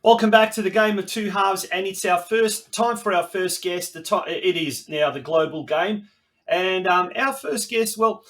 Welcome back to the Game of Two Halves, and it's our first time for our first guest. It is now the global game, and our first guest, well,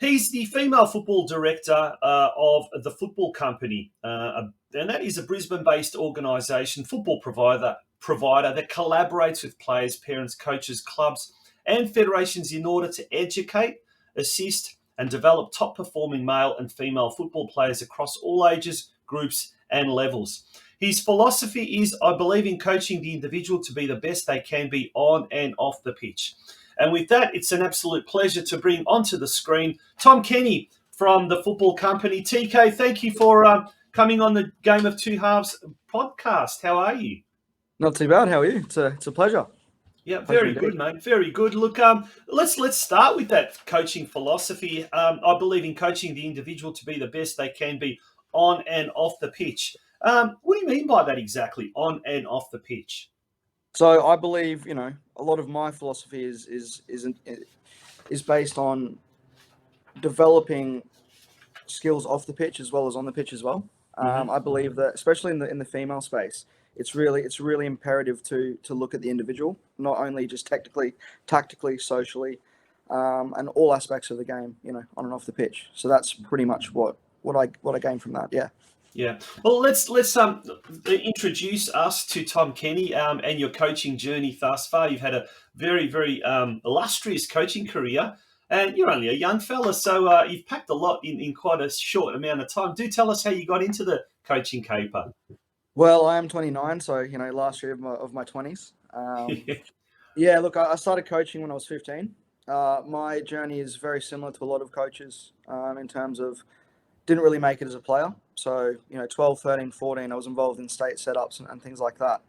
he's the female football director of the football company, and that is a Brisbane-based organisation, football provider that collaborates with players, parents, coaches, clubs, and federations in order to educate, assist, and develop top-performing male and female football players across all ages, groups, and levels. His philosophy is, I believe in coaching the individual to be the best they can be on and off the pitch. And with that, it's an absolute pleasure to bring onto the screen Tom Kenny from the football company. TK, thank you for coming on the Game of Two Halves podcast. How are you? Not too bad. How are you? It's a pleasure. Yeah, very good, mate. Very good. Look, let's start with that coaching philosophy. I believe in coaching the individual to be the best they can be on and off the pitch. What do you mean by that exactly, on and off the pitch? So I believe, a lot of my philosophy is based on developing skills off the pitch as well as on the pitch as well. I believe that, especially in the female space, it's really imperative to look at the individual, not only just tactically, socially, and all aspects of the game, on and off the pitch. So that's pretty much what I gain from that. Yeah. Yeah. Well, let's introduce us to Tom Kenny and your coaching journey thus far. You've had a very, very illustrious coaching career, and you're only a young fella, so you've packed a lot in quite a short amount of time. Do tell us how you got into the coaching caper. Well, I am 29, so last year of my 20s. Yeah, look, I started coaching when I was 15. My journey is very similar to a lot of coaches in terms of didn't really make it as a player. So, 12, 13, 14, I was involved in state setups and things like that.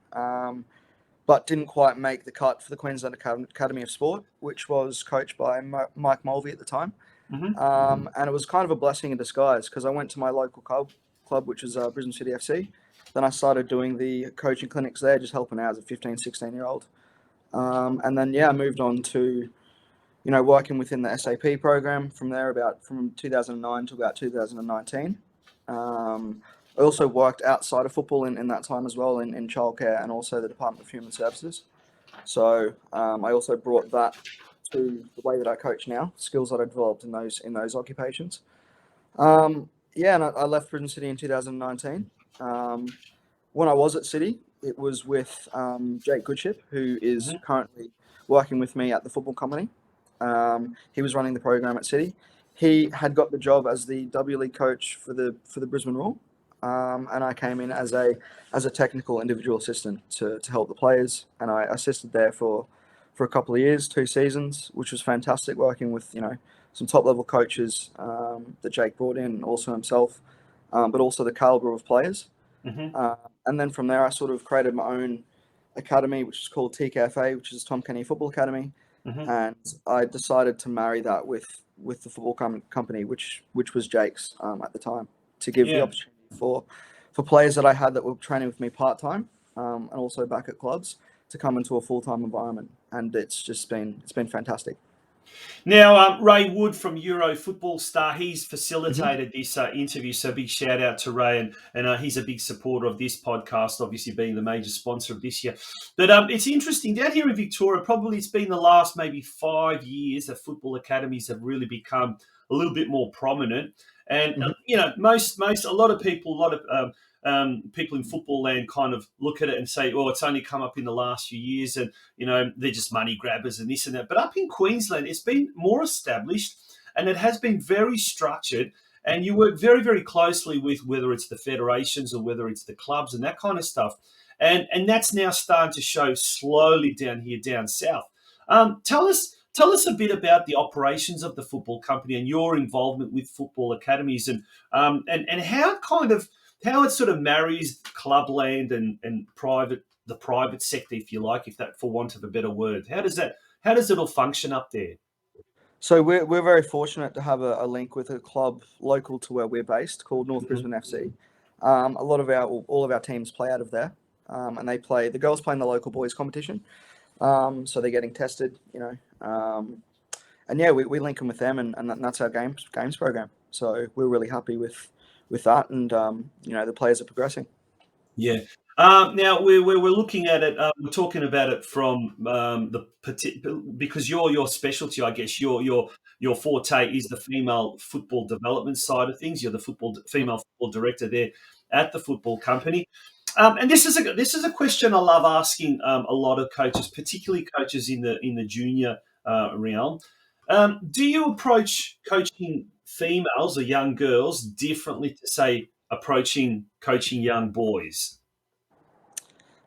But didn't quite make the cut for the Queensland Academy of Sport, which was coached by Mike Mulvey at the time. And it was kind of a blessing in disguise because I went to my local club, which is Brisbane City FC. Then I started doing the coaching clinics there, just helping out as a 15, 16-year-old. And then, I moved on to, working within the SAP program from 2009 to about 2019. I also worked outside of football in that time as well, in childcare and also the Department of Human Services. So I also brought that to the way that I coach now, skills that I developed in those occupations. And I left Brisbane City in 2019. When I was at City, it was with Jake Goodship, who is currently working with me at the football company. He was running the program at City. He had got the job as the W League coach for the Brisbane Roar, and I came in as a technical individual assistant to help the players, and I assisted there for a couple of years, 2 seasons, which was fantastic, working with some top level coaches that Jake brought in, also himself, but also the caliber of players. And then from there, I sort of created my own academy, which is called TKFA, which is Tom Kenny Football Academy. And I decided to marry that with the football company, which was Jake's at the time, to give the opportunity for players that I had that were training with me part-time and also back at clubs to come into a full-time environment. And it's been fantastic. Now, Ray Wood from Euro Football Star, he's facilitated this interview, so big shout out to Ray, and he's a big supporter of this podcast, obviously being the major sponsor of this year. But it's interesting, down here in Victoria, probably it's been the last maybe 5 years that football academies have really become a little bit more prominent. And, a lot of people in football land kind of look at it and say, oh, it's only come up in the last few years and, they're just money grabbers and this and that. But up in Queensland, it's been more established and it has been very structured. And you work very, very closely with whether it's the federations or whether it's the clubs and that kind of stuff. And that's now starting to show slowly down south. Tell us a bit about the operations of the football company and your involvement with football academies and how it sort of marries clubland and the private sector, if you like, if that, for want of a better word. How does it all function up there? So we're very fortunate to have a link with a club local to where we're based called North Brisbane FC. All of our teams play out of there, and the girls play in the local boys competition. So they're getting tested, and we link them with them, and that's our games program. So we're really happy with that, and the players are progressing. Yeah. Now we're looking at it. We're talking about it from because your specialty, I guess, your forte is the female football development side of things. You're the female football director there at the football company. And this is a question I love asking a lot of coaches, particularly coaches in the junior realm. Do you approach coaching females or young girls differently to say approaching coaching young boys?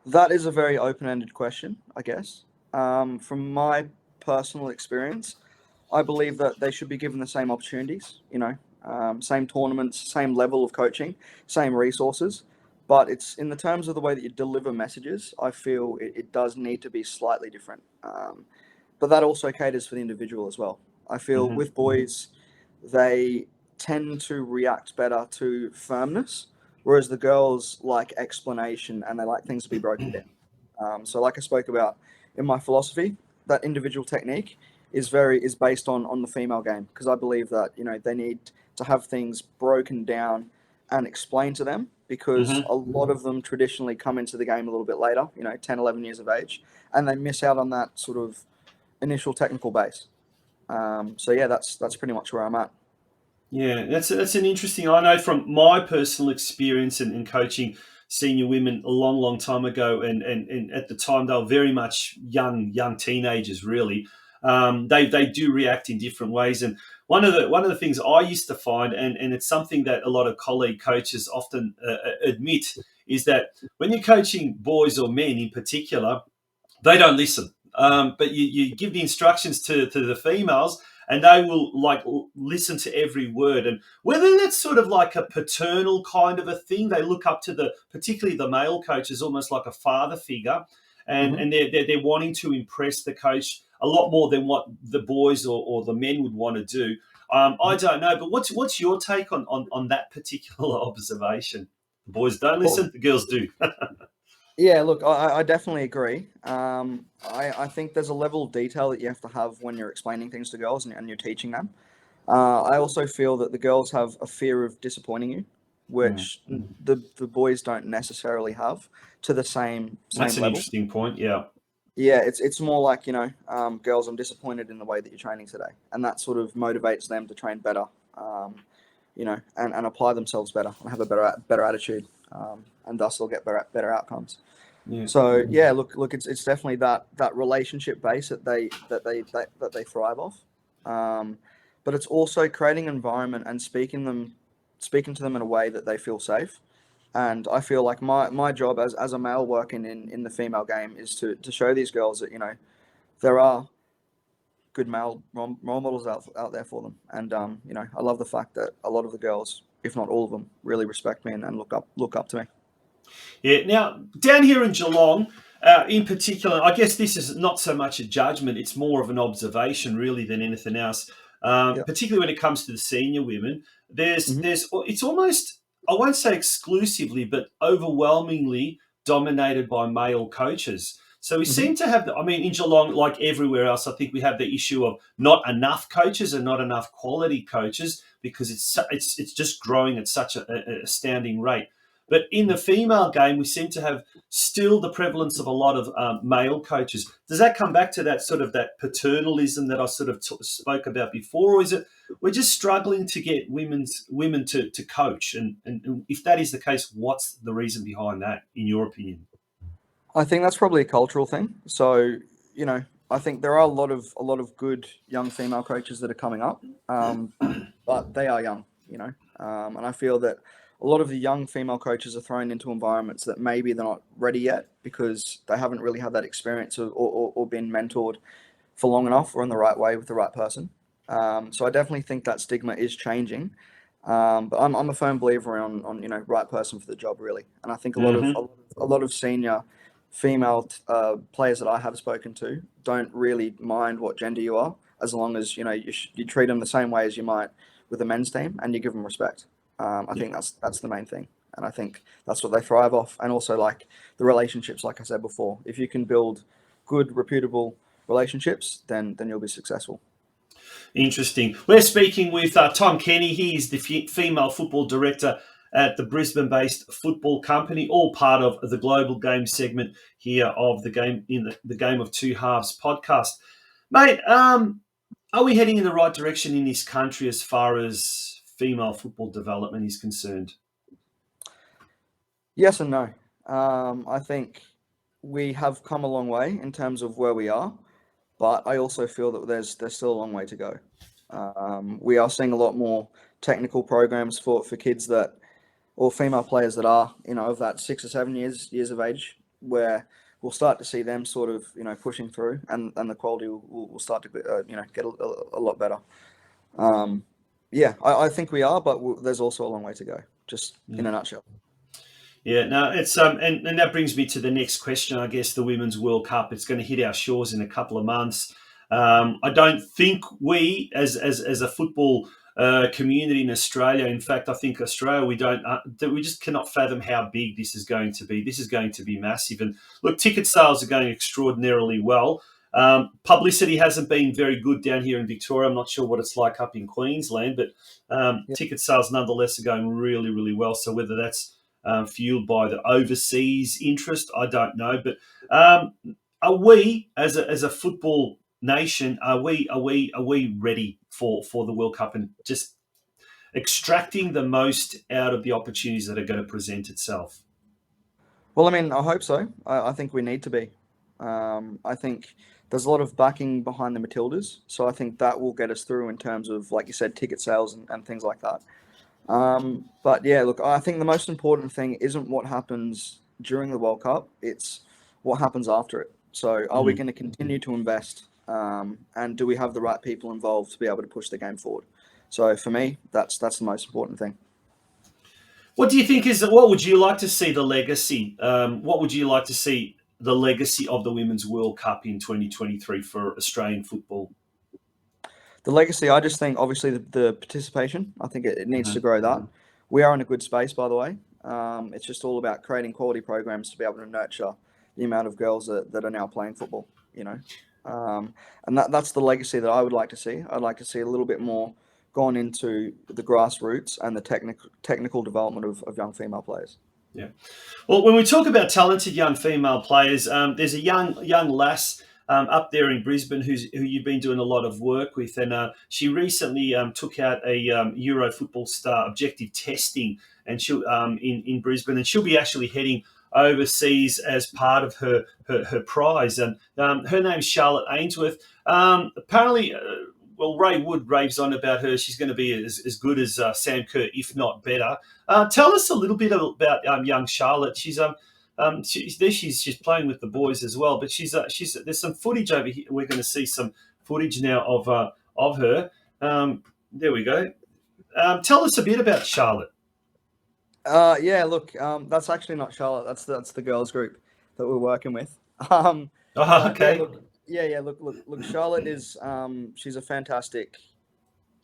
That is a very open-ended question, I guess. From my personal experience, I believe that they should be given the same opportunities, same tournaments, same level of coaching, same resources. But it's in the terms of the way that you deliver messages, I feel it does need to be slightly different. But that also caters for the individual as well. I feel Hmm. with boys, they tend to react better to firmness, whereas the girls like explanation and they like things to be broken down. So, like I spoke about in my philosophy, that individual technique is based on the female game because I believe that they need to have things broken down and explained to them because Hmm. a lot of them traditionally come into the game a little bit later, 10, 11 years of age, and they miss out on that sort of initial technical base. So yeah, that's pretty much where I'm at. Yeah, that's an interesting. I know from my personal experience in coaching senior women a long, long time ago, and at the time they were very much young teenagers. Really, they do react in different ways. And one of the things I used to find, and it's something that a lot of colleague coaches often admit, is that when you're coaching boys or men in particular, they don't listen. But you give the instructions to the females, and they will like listen to every word. And whether that's sort of like a paternal kind of a thing, they look up to particularly the male coach as almost like a father figure, and Hmm. and they're wanting to impress the coach a lot more than what the boys or the men would want to do. I don't know, but what's your take on that particular observation? The boys don't Well, listen, the girls do. yeah, look, I definitely agree. I think there's a level of detail that you have to have when you're explaining things to girls and you're teaching them. I also feel that the girls have a fear of disappointing you, Mm. which the boys don't necessarily have to the same That's an level. interesting point. Yeah. Yeah, it's more like girls, I'm disappointed in the way that you're training today, and that sort of motivates them to train better, and apply themselves better and have a better attitude, and thus they'll get better outcomes. Yeah. So yeah, look, it's definitely that relationship base that they thrive off, but it's also creating an environment and speaking to them in a way that they feel safe. And I feel like my job as a male working in the female game is to show these girls that there are good male role models out there for them. And I love the fact that a lot of the girls, if not all of them, really respect me and look up to me. Yeah. Now, down here in Geelong, in particular, I guess this is not so much a judgment, it's more of an observation, really, than anything else. Yeah. Particularly when it comes to the senior women, Hmm. it's almost, I won't say exclusively, but overwhelmingly dominated by male coaches. So we Hmm. seem to have, I mean, in Geelong, like everywhere else, I think we have the issue of not enough coaches and not enough quality coaches because it's just growing at such a astounding rate. But in the female game, we seem to have still the prevalence of a lot of male coaches. Does that come back to that sort of that paternalism that I sort of spoke about before, or is it we're just struggling to get women to coach? And if that is the case, what's the reason behind that, in your opinion? I think that's probably a cultural thing. So, you know, I think there are a lot of good young female coaches that are coming up, but they are young, and I feel that a lot of the young female coaches are thrown into environments that maybe they're not ready yet because they haven't really had that experience or been mentored for long enough or in the right way with the right person. So I definitely think that stigma is changing. But I'm a firm believer on right person for the job really, and I think a lot of Hmm. a lot of senior female players that I have spoken to don't really mind what gender you are, as long as you treat them the same way as you might with a men's team, and you give them respect. I Yeah. think that's the main thing, and I think that's what they thrive off, and also like the relationships, like I said before. If you can build good, reputable relationships, then you'll be successful. Interesting. We're speaking with Tom Kenny. He is the female football director at the Brisbane-based football company, all part of the global game segment here of the Game of Two Halves podcast. Mate, are we heading in the right direction in this country as far as female football development is concerned? Yes and no. I think we have come a long way in terms of where we are, but I also feel that there's still a long way to go. We are seeing a lot more technical programs for kids that, or female players that are, of that 6 or 7 years of age, where we'll start to see them sort of, pushing through, and the quality will start to, get a lot better. Yeah, I think we are, but there's also a long way to go, just in a nutshell. Yeah, no, it's and that brings me to the next question. I guess the Women's World Cup. It's going to hit our shores in a couple of months. I don't think we, as a football community in Australia, in fact, I think Australia, we just cannot fathom how big this is going to be. This is going to be massive. And look, ticket sales are going extraordinarily well. Publicity hasn't been very good down here in Victoria. I'm not sure what it's like up in Queensland, but ticket sales nonetheless are going really, really well. So whether that's fueled by the overseas interest, I don't know. But are we, as a football nation, are we ready for the World Cup and just extracting the most out of the opportunities that are going to present itself? Well, I mean, I hope so. I think we need to be. I think there's a lot of backing behind the Matildas, so I think that will get us through in terms of, like you said, ticket sales and things like that. But yeah, look, I think the most important thing isn't what happens during the World Cup, it's what happens after it. So are we going to continue to invest? And do we have the right people involved to be able to push the game forward? So for me, that's the most important thing. What do you think what would you like to see the legacy? What would you like to see the legacy of the Women's World Cup in 2023 for Australian football? The legacy, I just think, obviously, the participation, I think it needs to grow that. We are in a good space, by the way. It's just all about creating quality programs to be able to nurture the amount of girls that are now playing football, And that's the legacy that I would like to see. I'd like to see a little bit more gone into the grassroots and the technical development of young female players. Yeah. Well, when we talk about talented young female players, there's a young lass up there in Brisbane who you've been doing a lot of work with, and she recently took out a Euro Football Star objective testing, and she'll in Brisbane, and she'll be actually heading overseas as part of her prize. And her name's Charlotte Ainsworth. Apparently. Well, Ray Wood raves on about her. She's going to be as good as Sam Kerr, if not better. Tell us a little bit about young Charlotte. She's she's playing with the boys as well, but she's there's some footage over here. We're going to see some footage now of her. There we go. Tell us a bit about Charlotte. Yeah, look, that's actually not Charlotte. That's the girls group that we're working with. Okay. Yeah. Look. Charlotte is she's a fantastic,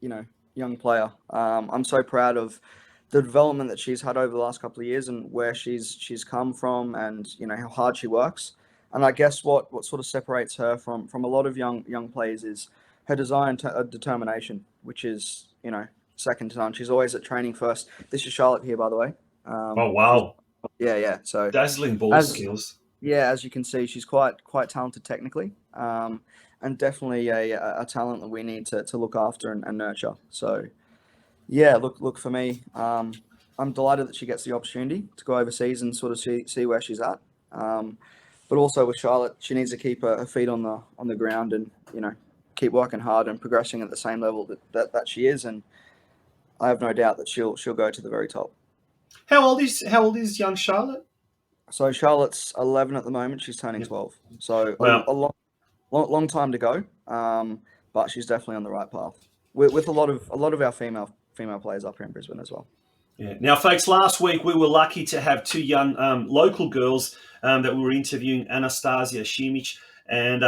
young player. I'm so proud of the development that she's had over the last couple of years and where she's come from, and how hard she works. And I guess what sort of separates her from a lot of young players is her desire and determination, which is second to none. She's always at training first. This is Charlotte here, by the way. Oh wow! Yeah. So dazzling ball skills. Yeah, as you can see, she's quite talented technically, and definitely a talent that we need to look after and nurture. So, yeah, look for me. I'm delighted that she gets the opportunity to go overseas and sort of see where she's at. But also with Charlotte, she needs to keep her feet on the ground and keep working hard and progressing at the same level that she is. And I have no doubt that she'll go to the very top. How old is young Charlotte? So Charlotte's 11 at the moment. She's turning 12. So wow. a long time to go. But she's definitely on the right path with a lot of our female players up here in Brisbane as well. Yeah. Now, folks, last week we were lucky to have two young local girls that we were interviewing, Anastasia Šimić and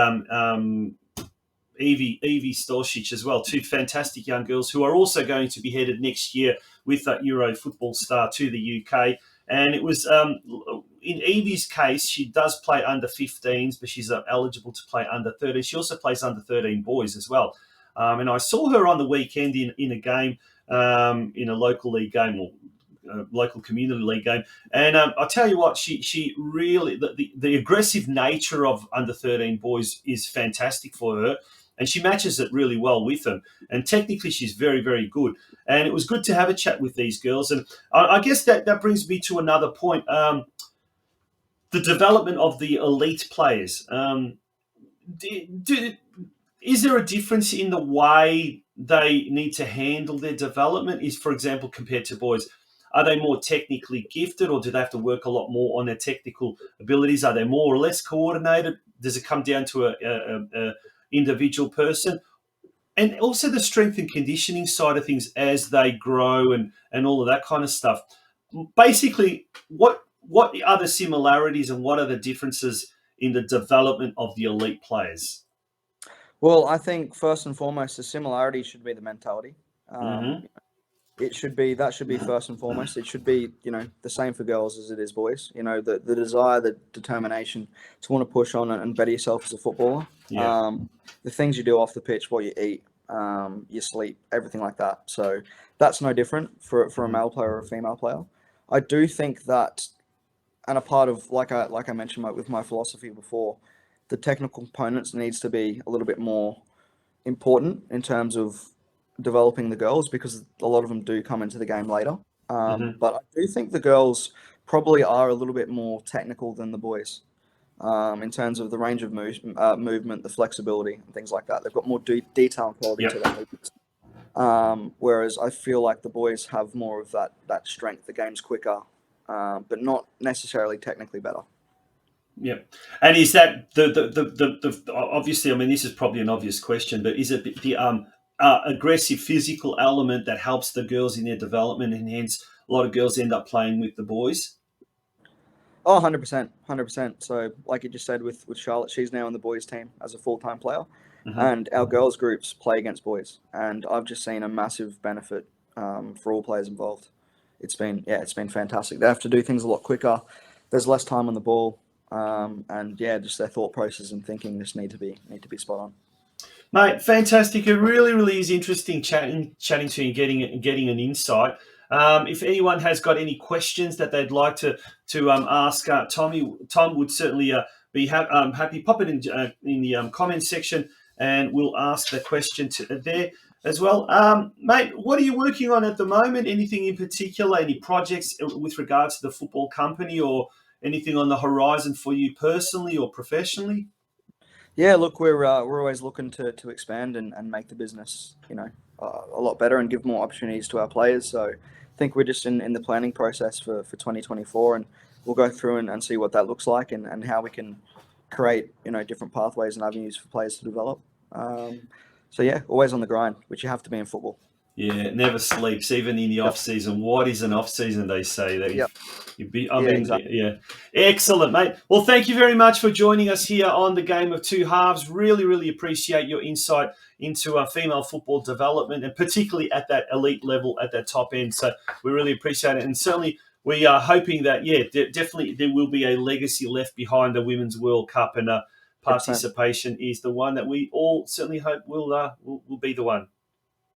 Evie Stolcic as well. Two fantastic young girls who are also going to be headed next year with Euro Football Star to the UK. And it was, in Evie's case, she does play under 15s, but she's eligible to play under 13. She also plays under 13 boys as well. And I saw her on the weekend in a game, in a local league game, or local community league game. And I'll tell you what, she really the aggressive nature of under 13 boys is fantastic for her, and she matches it really well with them. And technically, she's very, very good. And it was good to have a chat with these girls. And I guess that brings me to another point. The development of the elite players. Is there a difference in the way they need to handle their development? Is, for example, compared to boys, are they more technically gifted, or do they have to work a lot more on their technical abilities? Are they more or less coordinated? Does it come down to a individual person? And also the strength and conditioning side of things as they grow and all of that kind of stuff. Basically, what are the similarities and what are the differences in the development of the elite players? Well, I think first and foremost, the similarity should be the mentality. Mm-hmm. That should be first and foremost. It should be, the same for girls as it is boys. The desire, the determination to want to push on and better yourself as a footballer. Yeah. The things you do off the pitch, what you eat, your sleep, everything like that. So that's no different for a male player or a female player. I do think that, and a part of, like I mentioned with my philosophy before, the technical components needs to be a little bit more important in terms of developing the girls, because a lot of them do come into the game later. Mm-hmm. But I do think the girls probably are a little bit more technical than the boys, in terms of the range of movement, the flexibility, and things like that. They've got more detail and quality to their movements. Whereas I feel like the boys have more of that strength. The game's quicker, but not necessarily technically better. Yeah, and is that the obviously? I mean, this is probably an obvious question, but is it the aggressive physical element that helps the girls in their development, and hence a lot of girls end up playing with the boys? Oh, 100%, 100%. So, like you just said with Charlotte, she's now in the boys' team as a full-time player, and our girls' groups play against boys, and I've just seen a massive benefit for all players involved. It's been fantastic. They have to do things a lot quicker. There's less time on the ball. And just their thought process and thinking just need to be spot on. Mate, fantastic! It really, really is interesting chatting to you and getting an insight. If anyone has got any questions that they'd like to ask Tommy, Tom would certainly be happy. Pop it in the comments section, and we'll ask the question there as well. Mate, what are you working on at the moment? Anything in particular? Any projects with regards to the football company, or anything on the horizon for you personally or professionally? Yeah, look, we're always looking to expand and make the business, a lot better and give more opportunities to our players. So I think we're just in the planning process for 2024, and we'll go through and see what that looks like and how we can create, different pathways and avenues for players to develop. So yeah, always on the grind, which you have to be in football. Yeah, it never sleeps, even in the off season. What is an off season? They say that. Yep. Exactly. Exactly. Yeah, excellent, mate. Well, thank you very much for joining us here on the Game of Two Halves. Really, really appreciate your insight into female football development, and particularly at that elite level, at that top end. So we really appreciate it, and certainly we are hoping that definitely there will be a legacy left behind the Women's World Cup, and participation is the one that we all certainly hope will be the one.